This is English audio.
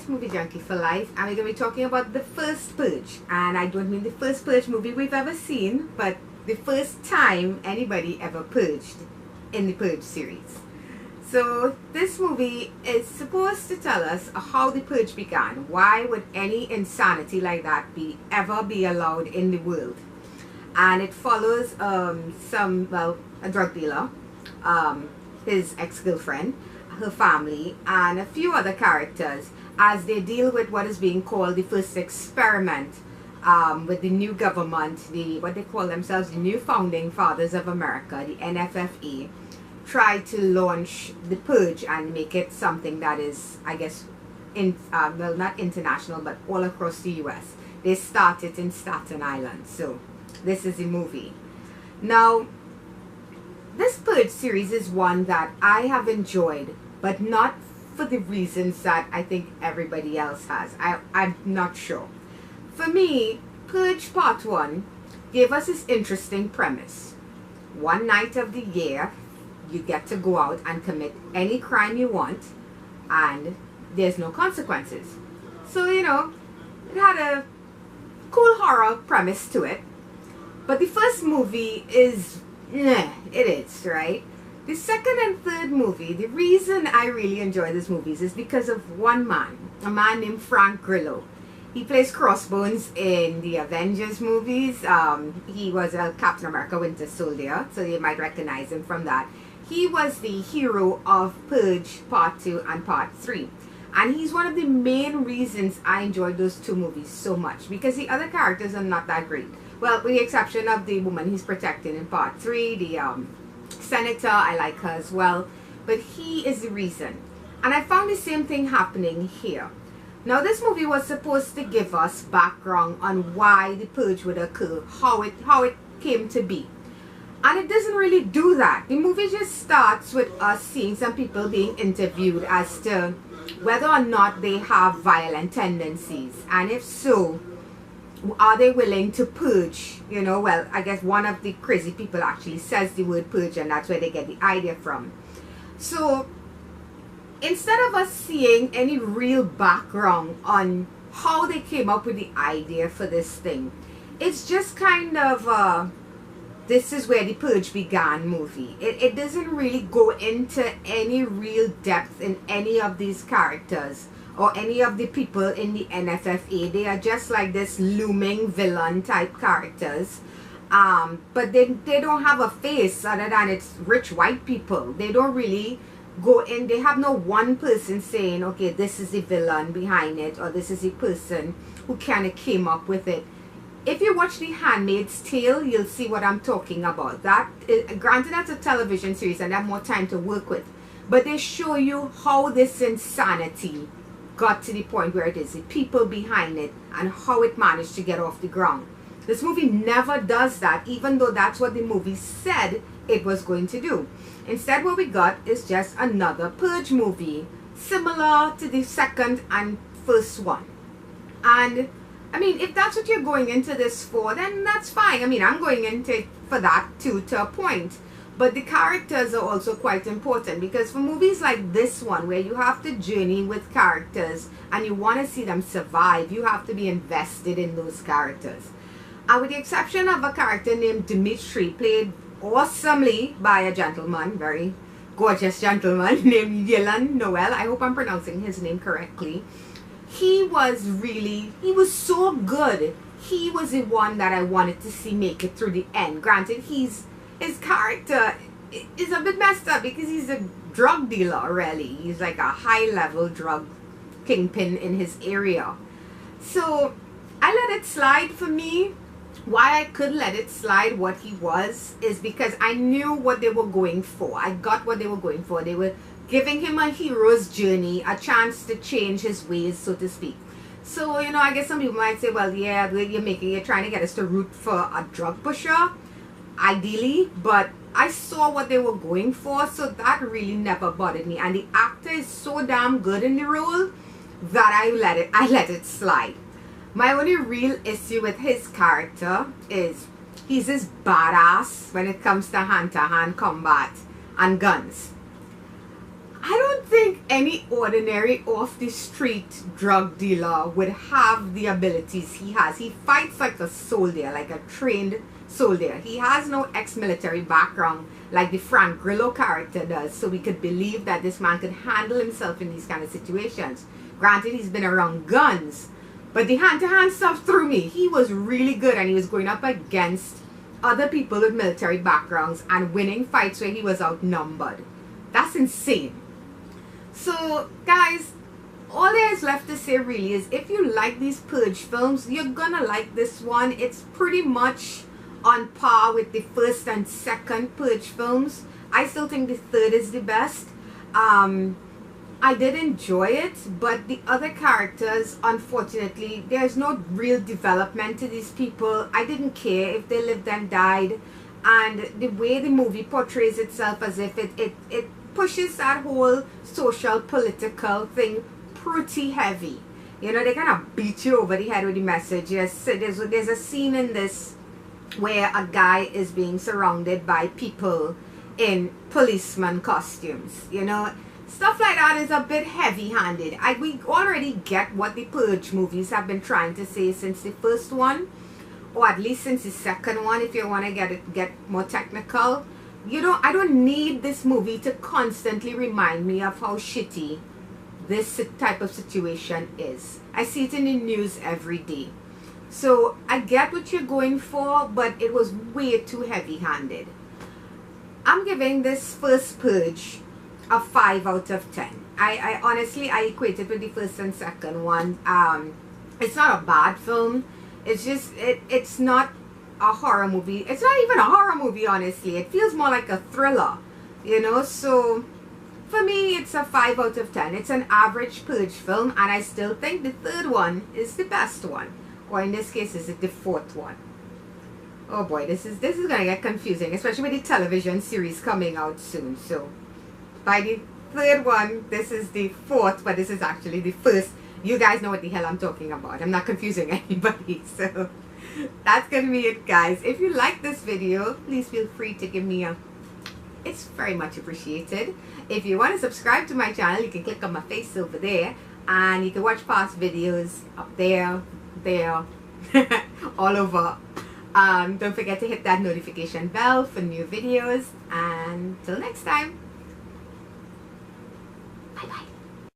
guys, Movie Junkie for Life, and we're going to be talking about the First Purge. And I don't mean the first Purge movie we've ever seen, but the first time anybody ever purged in the Purge series. So this movie is supposed to tell us how the Purge began. Why would any insanity like that ever be allowed in the world? And it follows a drug dealer, his ex-girlfriend, her family, and a few other characters as they deal with what is being called the first experiment with the new government, what they call themselves, the new founding fathers of America, the NFFA, try to launch the Purge and make it something that is, I guess, well, not international, but all across the US. They started in Staten Island. So this is a movie. Now, this Purge series is one that I have enjoyed, but not for the reasons that I think everybody else has. I'm not sure. For me, Purge Part 1 gave us this interesting premise. One night of the year, you get to go out and commit any crime you want, and there's no consequences. So, you know, it had a cool horror premise to it. But the first movie is, it is, right? The second and third movie, the reason I really enjoy these movies is because of one man, a man named Frank Grillo. He plays Crossbones in the Avengers movies. He was a Captain America Winter Soldier, so you might recognize him from that. He was the hero of Purge Part 2 and Part 3. And he's one of the main reasons I enjoyed those two movies so much, because the other characters are not that great. Well, with the exception of the woman he's protecting in Part 3, the senator, I like her as well. But he is the reason. And I found the same thing happening here. Now, this movie was supposed to give us background on why the Purge would occur, how it came to be. And it doesn't really do that. The movie just starts with us seeing some people being interviewed as to whether or not they have violent tendencies. And if so, are they willing to purge? You know, well, I guess one of the crazy people actually says the word purge, and that's where they get the idea from. So instead of us seeing any real background on how they came up with the idea for this thing, it's just kind of this is where the Purge began movie. It doesn't really go into any real depth in any of these characters or any of the people in the NFFA. They are just like this looming villain type characters. But they don't have a face other than it's rich white people. They don't really go in. They have no one person saying, okay, this is the villain behind it, or this is the person who kind of came up with it. If you watch The Handmaid's Tale, you'll see what I'm talking about. That is, granted, that's a television series and they have more time to work with. But they show you how this insanity got to the point where it is, the people behind it, and how it managed to get off the ground. This movie never does that, even though that's what the movie said it was going to do. Instead, what we got is just another Purge movie, similar to the second and first one. And I mean, if that's what you're going into this for, then that's fine. I mean, I'm going into it for that too, to a point. But the characters are also quite important, because for movies like this one, where you have to journey with characters and you want to see them survive, you have to be invested in those characters. And with the exception of a character named Dimitri, played awesomely by a gentleman, very gorgeous gentleman named Dylan Noel. I hope I'm pronouncing his name correctly. He was so good. He was the one that I wanted to see make it through the end. Granted, his character is a bit messed up because he's a drug dealer, really. He's like a high-level drug kingpin in his area. So I let it slide. For me, why I could let it slide what he was is because I knew what they were going for. I got what they were going for. They were giving him a hero's journey, a chance to change his ways, so to speak. So, you know, I guess some people might say, well, yeah, you're trying to get us to root for a drug pusher, ideally, but I saw what they were going for, so that really never bothered me. And the actor is so damn good in the role that I let it slide. My only real issue with his character is he's this badass when it comes to hand-to-hand combat and guns. I don't think any ordinary off the street drug dealer would have the abilities he has. He fights like a soldier, like a trained soldier. He has no ex-military background like the Frank Grillo character does, so we could believe that this man could handle himself in these kind of situations. Granted, he's been around guns, but the hand-to-hand stuff threw me. He was really good, and he was going up against other people with military backgrounds and winning fights where he was outnumbered. That's insane. So guys, all there is left to say really is, if you like these Purge films, you're gonna like this one. It's pretty much on par with the first and second Purge films. I still think the third is the best. I did enjoy it, but the other characters, unfortunately, there's no real development to these people. I didn't care if they lived and died, and the way the movie portrays itself as if it pushes that whole social political thing pretty heavy. You know, they kind of beat you over the head with the message. Yes, there's a scene in this where a guy is being surrounded by people in policeman costumes. You know, stuff like that is a bit heavy-handed. We already get what the Purge movies have been trying to say since the first one, or at least since the second one, if you want to get more technical. I don't need this movie to constantly remind me of how shitty this type of situation is. I see it in the news every day. So I get what you're going for, but it was way too heavy-handed. I'm giving this First Purge a 5 out of 10. I honestly, I equate it with the first and second one. It's not a bad film. It's just, it's not a horror movie. It's not even a horror movie, honestly. It feels more like a thriller, you know. So for me, it's a 5 out of 10. It's an average Purge film, and I still think the third one is the best one, or in this case, is it the fourth one? Oh boy, this is gonna get confusing, especially with the television series coming out soon. So by the third one, this is the fourth, but this is actually the first. You guys know what the hell I'm talking about. I'm not confusing anybody. So that's gonna be it, guys. If you like this video, please feel free to give me it's very much appreciated. If you want to subscribe to my channel, you can click on my face over there, and you can watch past videos up there, all over. Don't forget to hit that notification bell for new videos, and till next time, bye bye.